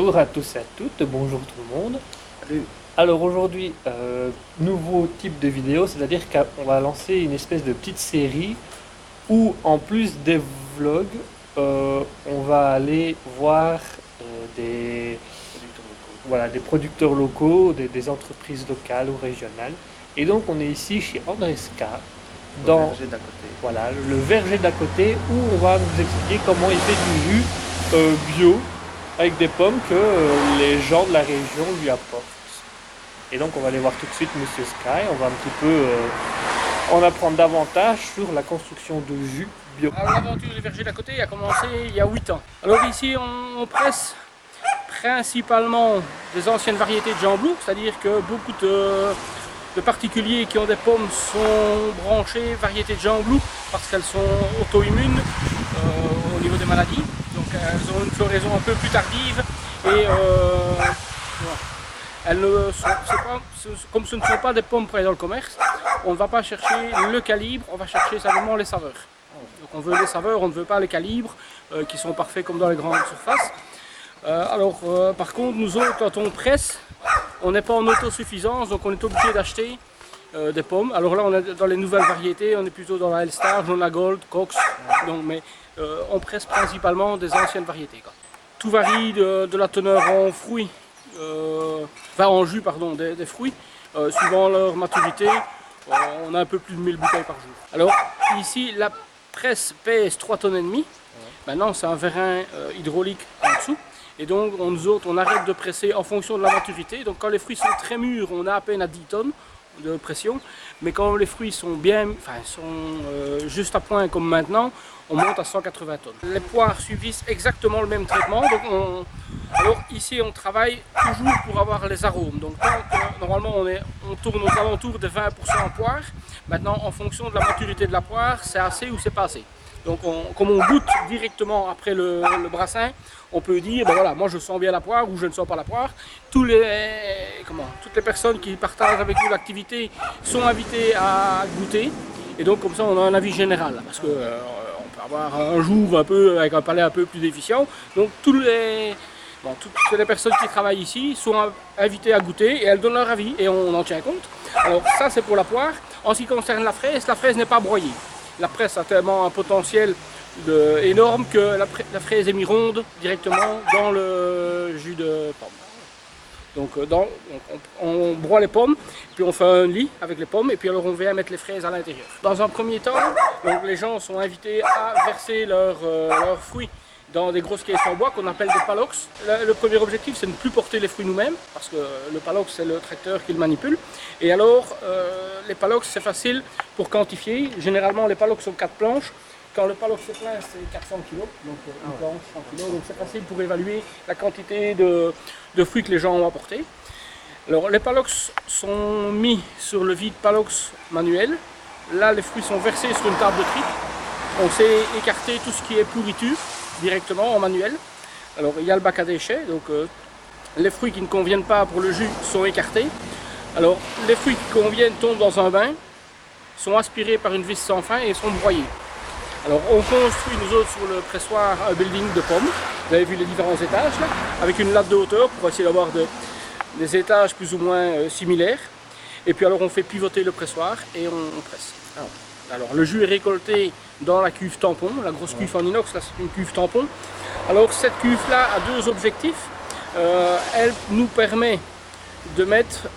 Bonjour à tous et à toutes, bonjour tout le monde. Salut. Alors aujourd'hui, nouveau type de vidéo, c'est-à-dire qu'on va lancer une espèce de petite série où en plus des vlogs, on va aller voir des, voilà, des producteurs locaux, des entreprises locales ou régionales. Et donc on est ici chez Andreska, dans Verger d'à côté. voilà, le verger d'à côté où on va nous expliquer comment il fait du jus bio avec des pommes que les gens de la région lui apportent. Et donc on va aller voir tout de suite Monsieur Sky, on va un petit peu en apprendre davantage sur la construction de jus bio. Alors l'aventure du verger d'à côté a commencé il y a 8 ans. Alors ici on presse principalement des anciennes variétés de Jean Blou, c'est-à-dire que beaucoup de particuliers qui ont des pommes sont branchés variétés de Jean Blou parce qu'elles sont auto-immunes au niveau des maladies. Donc elles ont une floraison un peu plus tardive et elles ne sont pas, comme ce ne sont pas des pommes prêtes dans le commerce, on ne va pas chercher le calibre, on va chercher simplement les saveurs. Donc on veut les saveurs, on ne veut pas les calibres qui sont parfaits comme dans les grandes surfaces. Par contre, nous autres, quand on presse, on n'est pas en autosuffisance, donc on est obligé d'acheter des pommes. Alors là, on est dans les nouvelles variétés, on est plutôt dans la Elstar, Jona Gold, Cox, donc, mais on presse principalement des anciennes variétés, quoi. Tout varie de la teneur en fruits, en jus pardon, des fruits, suivant leur maturité. On a un peu plus de 1000 bouteilles par jour. Alors ici, la presse pèse 3,5 tonnes. Maintenant, c'est un vérin hydraulique en dessous. Et donc, nous autres, on arrête de presser en fonction de la maturité. Donc, quand les fruits sont très mûrs, on a à peine à 10 tonnes de pression. Mais quand les fruits sont juste à point comme maintenant, on monte à 180 tonnes. Les poires subissent exactement le même traitement. Donc, alors ici, on travaille toujours pour avoir les arômes. Donc, normalement, on tourne aux alentours de 20% en poire. Maintenant, en fonction de la maturité de la poire, c'est assez ou c'est pas assez. Donc comme on goûte directement après le brassin, on peut dire, ben voilà, moi je sens bien la poire ou je ne sens pas la poire. Toutes les personnes qui partagent avec nous l'activité sont invitées à goûter. Et donc comme ça on a un avis général. Parce que on peut avoir un jour un peu avec un palais un peu plus déficient. Donc toutes les personnes qui travaillent ici sont invitées à goûter et elles donnent leur avis et on en tient compte. Alors ça c'est pour la poire. En ce qui concerne la fraise n'est pas broyée. La presse a tellement un potentiel énorme que la fraise est mise ronde directement dans le jus de pomme. Donc on broie les pommes, puis on fait un lit avec les pommes et puis alors on vient mettre les fraises à l'intérieur. Dans un premier temps, donc, les gens sont invités à verser leurs fruits dans des grosses caisses en bois qu'on appelle des palox. Le premier objectif, c'est de ne plus porter les fruits nous-mêmes, parce que le palox, c'est le tracteur qui le manipule. Et alors, les palox, c'est facile pour quantifier. Généralement, les palox sont 4 planches. Quand le palox est plein, c'est 400 kg, donc une planche 100 kg. Donc c'est facile pour évaluer la quantité de fruits que les gens ont apportés. Alors, les palox sont mis sur le vide palox manuel. Là, les fruits sont versés sur une table de tri. On sait écarter tout ce qui est pourriture directement en manuel. Alors il y a le bac à déchets, donc les fruits qui ne conviennent pas pour le jus sont écartés. Alors les fruits qui conviennent tombent dans un bain, sont aspirés par une vis sans fin et sont broyés. Alors on construit nous autres sur le pressoir un building de pommes. Vous avez vu les différents étages là, avec une latte de hauteur pour essayer d'avoir des étages plus ou moins similaires. Et puis alors on fait pivoter le pressoir et on presse. Alors le jus est récolté dans la cuve tampon, la grosse cuve en inox, là c'est une cuve tampon. Alors cette cuve là a deux objectifs. Elle nous permet de mettre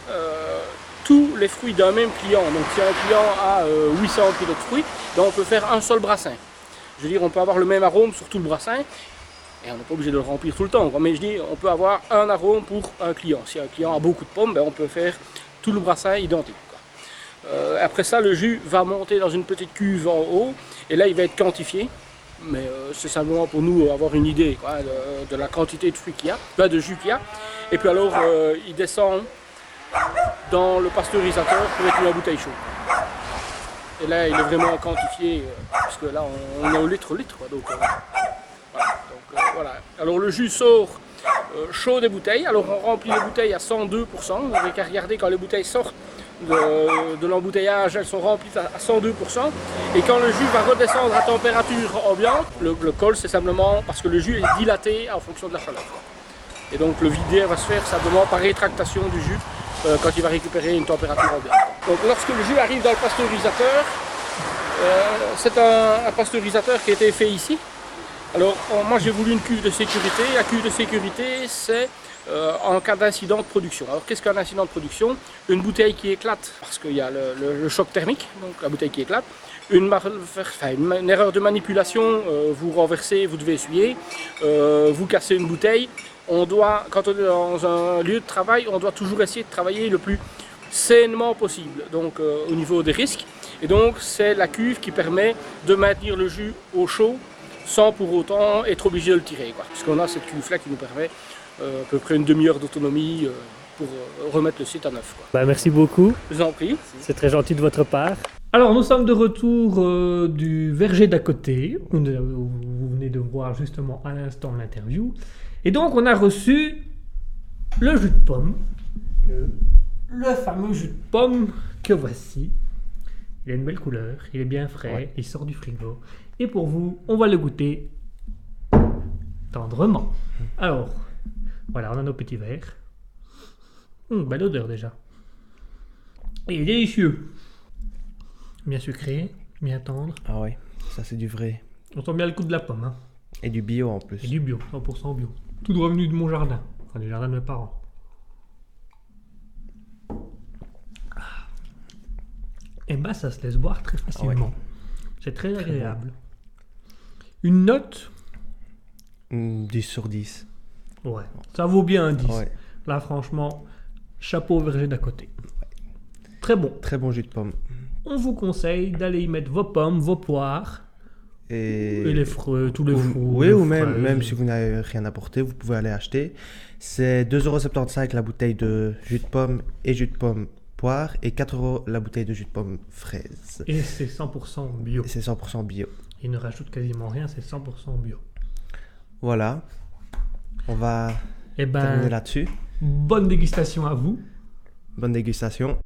tous les fruits d'un même client. Donc si un client a 800 kg de fruits, ben, on peut faire un seul brassin. Je veux dire, on peut avoir le même arôme sur tout le brassin. Et on n'est pas obligé de le remplir tout le temps. Mais je dis, on peut avoir un arôme pour un client. Si un client a beaucoup de pommes, ben, on peut faire tout le brassin identique. Après ça, le jus va monter dans une petite cuve en haut et là il va être quantifié, mais c'est simplement pour nous avoir une idée de la quantité de fruits qu'il y a, de jus qu'il y a. Et puis alors il descend dans le pasteurisateur pour être mis en bouteille chaude. Et là il est vraiment quantifié, puisque là on est au litre. Voilà. Alors le jus sort chaud des bouteilles, alors on remplit les bouteilles à 102%, vous n'avez qu'à regarder quand les bouteilles sortent de l'embouteillage, elles sont remplies à 102%. Et quand le jus va redescendre à température ambiante, le col c'est simplement parce que le jus est dilaté en fonction de la chaleur. Et donc le vider va se faire simplement par rétractation du jus quand il va récupérer une température ambiante. Donc lorsque le jus arrive dans le pasteurisateur, c'est un pasteurisateur qui a été fait ici. Alors moi j'ai voulu une cuve de sécurité. La cuve de sécurité c'est en cas d'incident de production. Alors qu'est-ce qu'un incident de production? Une bouteille qui éclate parce qu'il y a le choc thermique, donc la bouteille qui éclate. Une erreur de manipulation, vous renversez, vous devez essuyer, vous cassez une bouteille. Quand on est dans un lieu de travail, on doit toujours essayer de travailler le plus sainement possible, donc au niveau des risques. Et donc c'est la cuve qui permet de maintenir le jus au chaud sans pour autant être obligé de le tirer, quoi. Puisqu'on a cette cuve là qui nous permet à peu près une demi-heure d'autonomie pour remettre le site à neuf, quoi. Bah, merci beaucoup. Je vous en prie. C'est très gentil de votre part. Alors, nous sommes de retour du verger d'à côté, où vous venez de voir justement à l'instant l'interview. Et donc, on a reçu le jus de pomme, le fameux jus de pomme que voici. Il a une belle couleur, il est bien frais, ouais. Il sort du frigo. Et pour vous, on va le goûter tendrement. Alors, voilà, on a nos petits verres. Belle odeur déjà. Et il est délicieux. Bien sucré, bien tendre. Ah ouais, ça c'est du vrai. On sent bien le goût de la pomme. Hein. Et du bio en plus. Et du bio, 100% bio. Tout revenu de mon jardin, enfin du jardin de mes parents. Et bah ça se laisse boire très facilement. Ouais. C'est très agréable. Bon. Une note 10 sur 10. Ouais, ça vaut bien un 10. Ouais. Là franchement, chapeau au verger d'à côté. Ouais. Très bon. Très bon jus de pomme. On vous conseille d'aller y mettre vos pommes, vos poires et les fruits, tous les fruits. Oui, ou même si vous n'avez rien apporté, vous pouvez aller acheter. C'est 2,75 € la bouteille de jus de pomme et jus de pomme poire et 4 € la bouteille de jus de pomme fraise. Et c'est 100% bio. Et c'est 100% bio. Il ne rajoute quasiment rien, c'est 100% bio. Voilà. On va terminer là-dessus. Bonne dégustation à vous. Bonne dégustation.